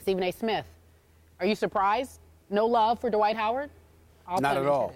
Stephen A. Smith. Are you surprised? No love for Dwight Howard? Not at all.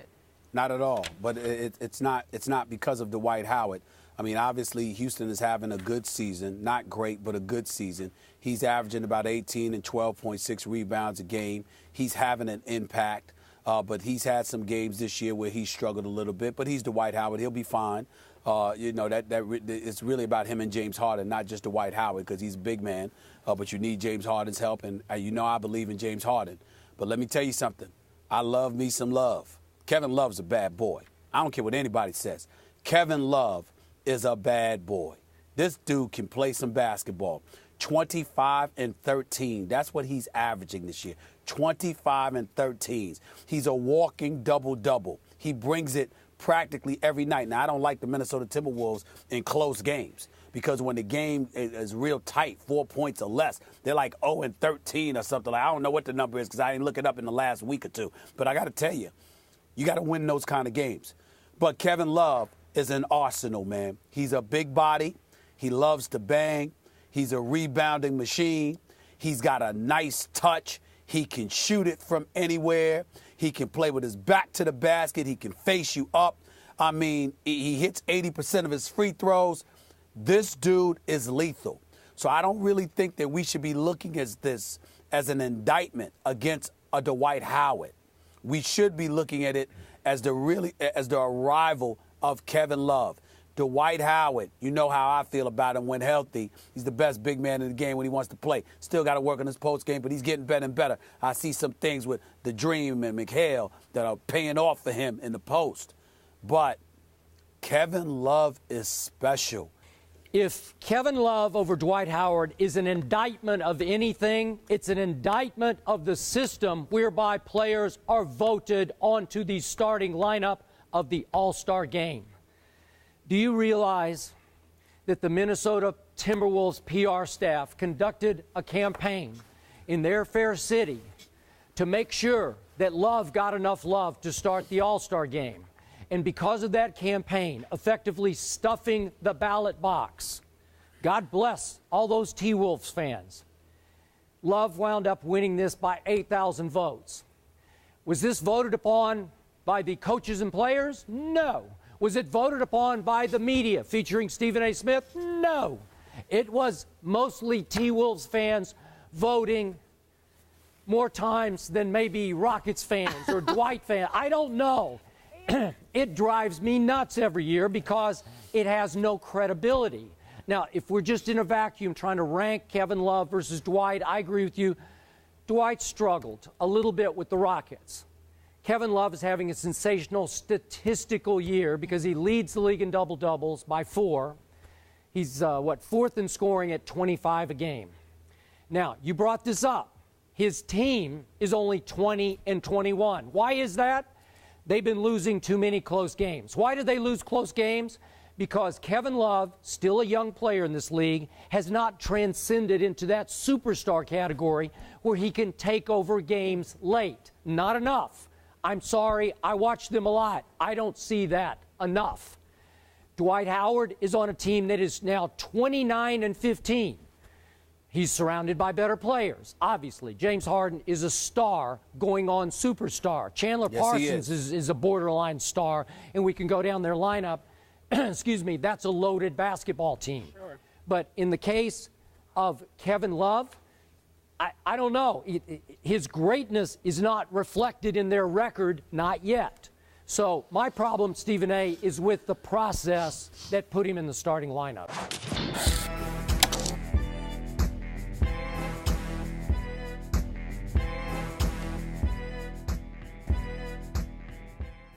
Not at all. But it's not because of Dwight Howard. I mean, obviously, Houston is having a good season. Not great, but a good season. He's averaging about 18 and 12.6 rebounds a game. He's having an impact. But he's had some games this year where he struggled a little bit. But he's Dwight Howard. He'll be fine. It's really about him and James Harden, not just Dwight Howard, because he's a big man. But you need James Harden's help. And I believe in James Harden. But let me tell you something. I love me some Love. Kevin Love's a bad boy. I don't care what anybody says. Kevin Love is a bad boy. This dude can play some basketball. 25 and 13. That's what he's averaging this year. 25 and 13s. He's a walking double-double. He brings it practically every night. Now, I don't like the Minnesota Timberwolves in close games because when the game is real tight, 4 points or less, they're like 0 and 13 or something. I don't know what the number is because I didn't look it up in the last week or two. But I got to tell you, you got to win those kind of games. But Kevin Love is an arsenal, man. He's a big body. He loves to bang. He's a rebounding machine. He's got a nice touch. He can shoot it from anywhere. He can play with his back to the basket. He can face you up. I mean, he hits 80% of his free throws. This dude is lethal. So I don't really think that we should be looking at this as an indictment against a Dwight Howard. We should be looking at it as the arrival of Kevin Love. Dwight Howard, you know how I feel about him when healthy. He's the best big man in the game when he wants to play. Still got to work on his post game, but he's getting better and better. I see some things with the Dream and McHale that are paying off for him in the post. But Kevin Love is special. If Kevin Love over Dwight Howard is an indictment of anything, it's an indictment of the system whereby players are voted onto the starting lineup of the All-Star game. Do you realize that the Minnesota Timberwolves PR staff conducted a campaign in their fair city to make sure that Love got enough love to start the All-Star game? And because of that campaign, effectively stuffing the ballot box, God bless all those T-Wolves fans, Love wound up winning this by 8,000 votes. Was this voted upon by the coaches and players? No. Was it voted upon by the media featuring Stephen A. Smith? No. It was mostly T-Wolves fans voting more times than maybe Rockets fans or Dwight fans. I don't know. It drives me nuts every year because it has no credibility. Now, if we're just in a vacuum trying to rank Kevin Love versus Dwight, I agree with you. Dwight struggled a little bit with the Rockets. Kevin Love is having a sensational statistical year because he leads the league in double-doubles by 4. He's, fourth in scoring at 25 a game. Now, you brought this up. His team is only 20 and 21. Why is that? They've been losing too many close games. Why did they lose close games? Because Kevin Love, still a young player in this league, has not transcended into that superstar category where he can take over games late. Not enough. I'm sorry, I watch them a lot. I don't see that enough. Dwight Howard is on a team that is now 29 and 15. He's surrounded by better players, obviously. James Harden is a star going on superstar. Chandler Parsons is a borderline star, and we can go down their lineup. Excuse me, that's a loaded basketball team. Sure. But in the case of Kevin Love, I don't know. His greatness is not reflected in their record, not yet. So my problem, Stephen A., is with the process that put him in the starting lineup.